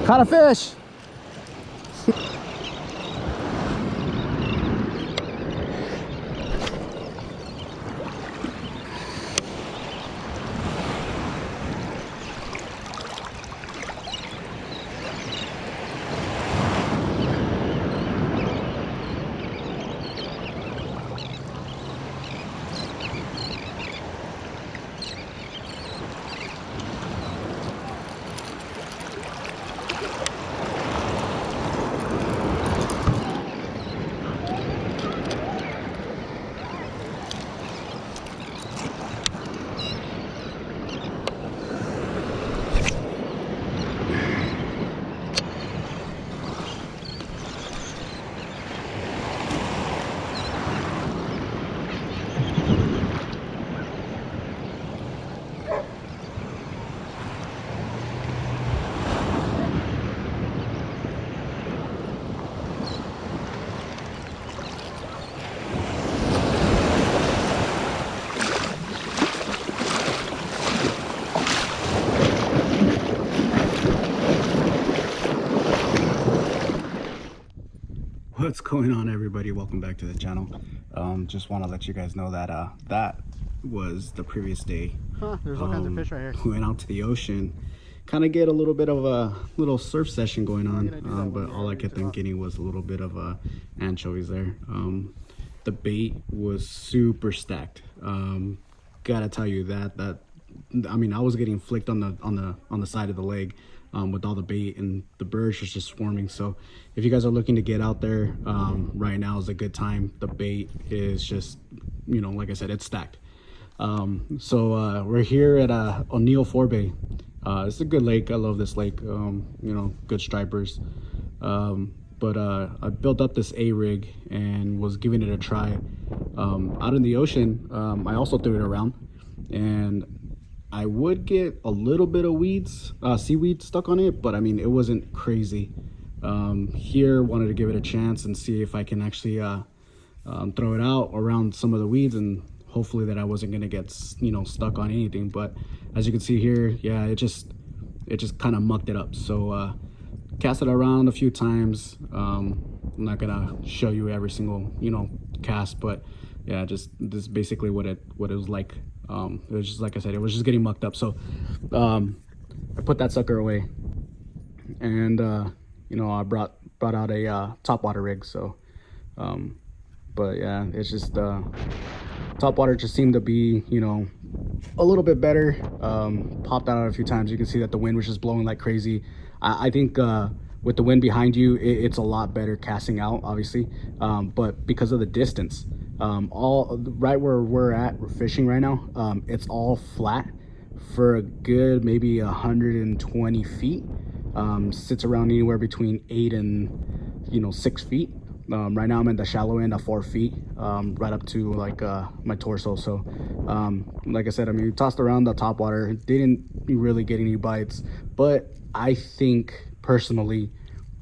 Caught a fish. What's going on, everybody? Welcome back to the channel. Just want to let you guys know that that was the previous day. There's all kinds of fish right here. We went out to the ocean, kind of get a little bit of a little surf session going on, but all I kept on getting was a little bit of anchovies there. The bait was super stacked. Gotta tell you that I mean, I was getting flicked on the side of the leg with all the bait, and the birds was just swarming. So if you guys are looking to get out there, right now is a good time. The bait is just, you know, like I said, it's stacked. So we're here at O'Neill Forebay. It's a good lake. I love this lake. You know, good stripers. But I built up this A-rig and was giving it a try. Out in the ocean, I also threw it around, and I would get a little bit of weeds, seaweed stuck on it, but I mean, it wasn't crazy. Here, wanted to give it a chance and see if I can actually throw it out around some of the weeds, and hopefully that I wasn't gonna get, you know, stuck on anything. But as you can see here, yeah, it just kind of mucked it up. So cast it around a few times. I'm not gonna show you every single, you know, cast, but yeah, just this is basically what it was like. It was just, like I said, it was just getting mucked up. So I put that sucker away, and you know, I brought out a top water rig. So but yeah, it's just top water just seemed to be, you know, a little bit better. Popped out a few times. You can see that the wind was just blowing like crazy. I think with the wind behind you, it's a lot better casting out, obviously, but because of the distance, all right where we're fishing right now, it's all flat for a good maybe 120 feet. Sits around anywhere between 8 and, you know, 6 feet. Right now I'm in the shallow end at 4 feet, right up to like my torso. So like I said, I mean, we tossed around the top water, didn't really get any bites, but I think personally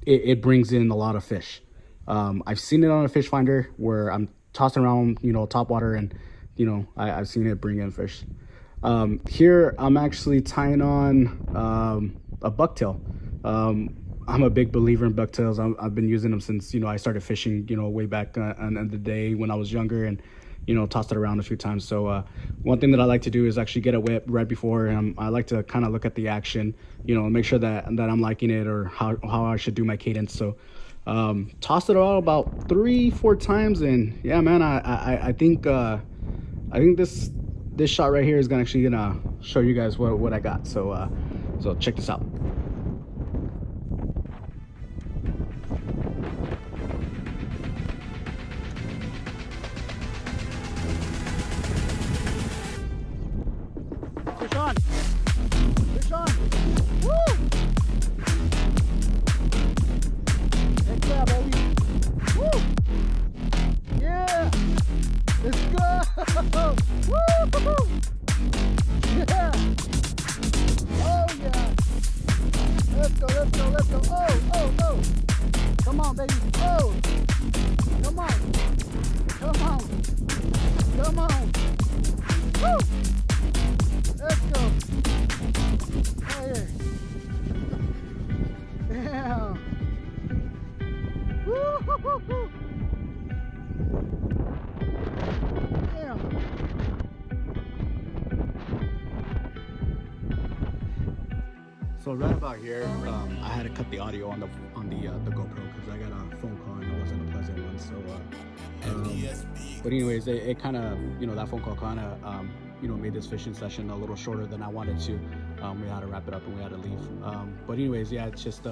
it brings in a lot of fish. I've seen it on a fish finder where I'm tossing around, you know, top water, and you know, I've seen it bring in fish. Here I'm actually tying on a bucktail. I'm a big believer in bucktails. I've been using them since, you know, I started fishing, you know, way back in the day when I was younger, and you know, tossed it around a few times. So one thing that I like to do is actually get it wet right before, and I like to kind of look at the action, you know, and make sure that I'm liking it, or how I should do my cadence. So tossed it all about 3-4 times, and yeah, man, I think this shot right here is gonna show you guys what I got. So so check this out. Fish on! Fish on! Woo! Heck yeah, baby! Woo! Yeah! Let's go! Woo! Yeah! Oh yeah! So right about here, I had to cut the audio on the GoPro because I got a phone call and it wasn't a pleasant one. So, but anyways, it kind of, you know, that phone call kind of, you know, made this fishing session a little shorter than I wanted to. We had to wrap it up and we had to leave. But anyways, yeah, it's just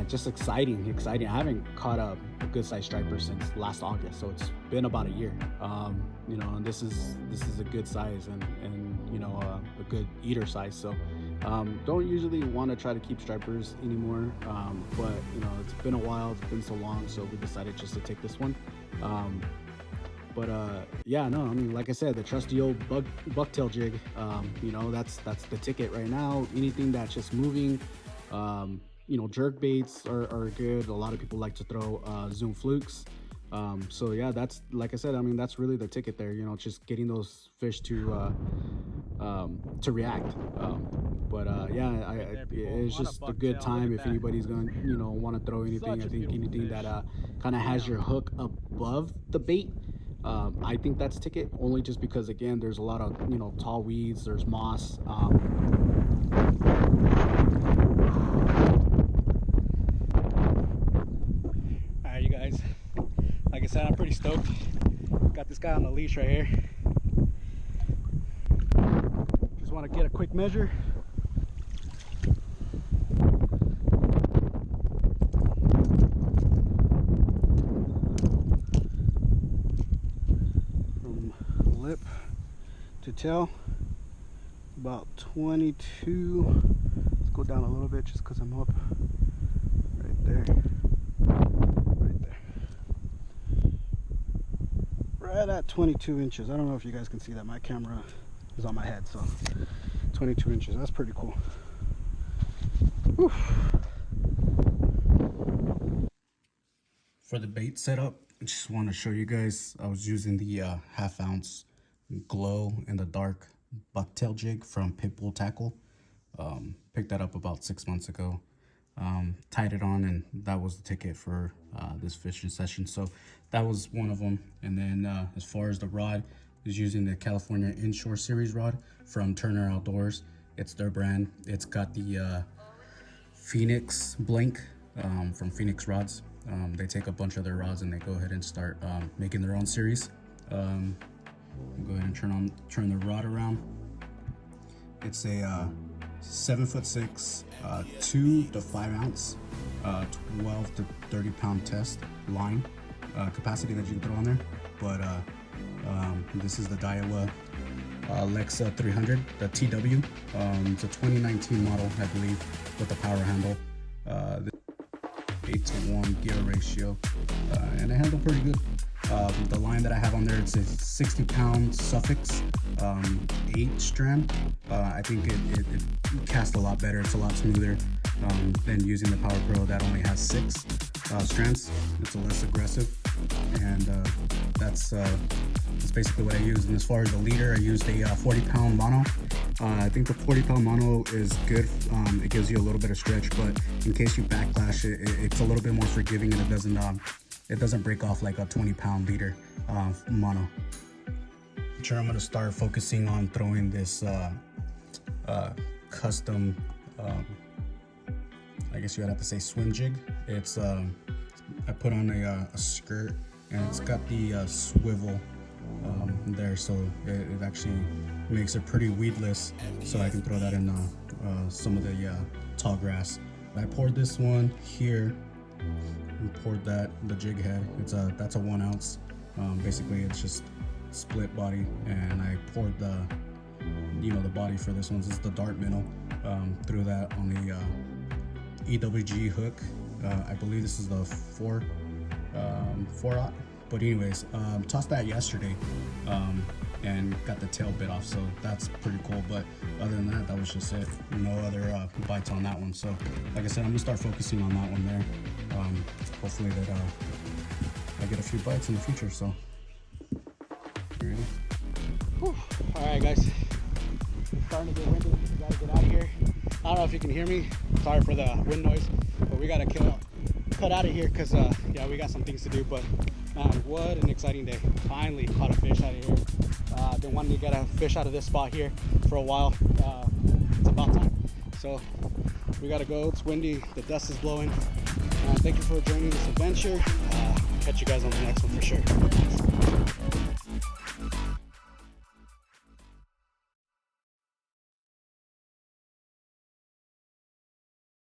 just exciting. I haven't caught a good sized striper since last August, so it's been about a year. You know, and this is a good size and you know, a good eater size. So don't usually want to try to keep stripers anymore, but you know, it's been a while, it's been so long, so we decided just to take this one. But yeah, no, I mean, like I said, the trusty old bucktail jig, you know, that's the ticket right now. Anything that's just moving, you know, jerk baits are good. A lot of people like to throw Zoom flukes. So yeah, that's, like I said, I mean, that's really the ticket there, you know, just getting those fish to react. But yeah, it's just a good time if anybody's gonna, you know, want to throw anything. I think anything that kind of has your hook above the bait, I think that's ticket, only just because, again, there's a lot of, you know, tall weeds, there's moss. All right, you guys, like I said, I'm pretty stoked. Got this guy on the leash right here. Just want to get a quick measure. From lip to tail, about 22. Let's go down a little bit just because I'm up right there. Right at 22 inches. I don't know if you guys can see that. My camera is on my head, so 22 inches. That's pretty cool. Whew. For the bait setup, I just want to show you guys. I was using the half ounce glow in the dark bucktail jig from Pitbull Tackle. Picked that up about 6 months ago. Tied it on, and that was the ticket for this fishing session. So that was one of them. And then as far as the rod, is using the California Inshore Series rod from Turner Outdoors. It's their brand. It's got the Phoenix Blink from Phoenix Rods. They take a bunch of their rods and they go ahead and start making their own series. Go ahead and turn the rod around. It's a 7'6", 2 to 5 ounce, 12 to 30 pound test line capacity that you can throw on there. But this is the Daiwa Lexa 300, the TW. It's a 2019 model, I believe, with the power handle. 8-to-1 gear ratio, and it handled pretty good. The line that I have on there, it's a 60 pound Suffix 8 strand. I think it casts a lot better. It's a lot smoother than using the Power Pro that only has 6 strands. It's a less aggressive, and that's basically what I use. And as far as the leader, I used a 40 pound mono. I think the 40 pound mono is good. It gives you a little bit of stretch, but in case you backlash it's a little bit more forgiving, and it doesn't break off like a 20 pound leader mono. Sure, I'm gonna start focusing on throwing this custom, I guess you would have to say, swim jig. It's I put on a skirt, and it's got the swivel there, so it actually makes it pretty weedless, so I can throw that in some of the tall grass. I poured this one here and poured the jig head. That's a 1 ounce. Basically it's just split body, and I poured the body for this one. This is the dart minnow. Threw that on the EWG hook. I believe this is the 4/0. But anyways, tossed that yesterday and got the tail bit off, so that's pretty cool. But other than that, that was just it. No other bites on that one. So like I said, I'm gonna start focusing on that one there. Hopefully that I get a few bites in the future. So you ready? Whew. All right, guys, it's starting to get windy. We gotta get out of here. I don't know if you can hear me. Sorry for the wind noise, but we gotta cut out of here because yeah, we got some things to do. But man, what an exciting day. Finally caught a fish out of here. I've been wanting to get a fish out of this spot here for a while. It's about time. So we gotta go. It's windy. The dust is blowing. Thank you for joining this adventure. Catch you guys on the next one for sure.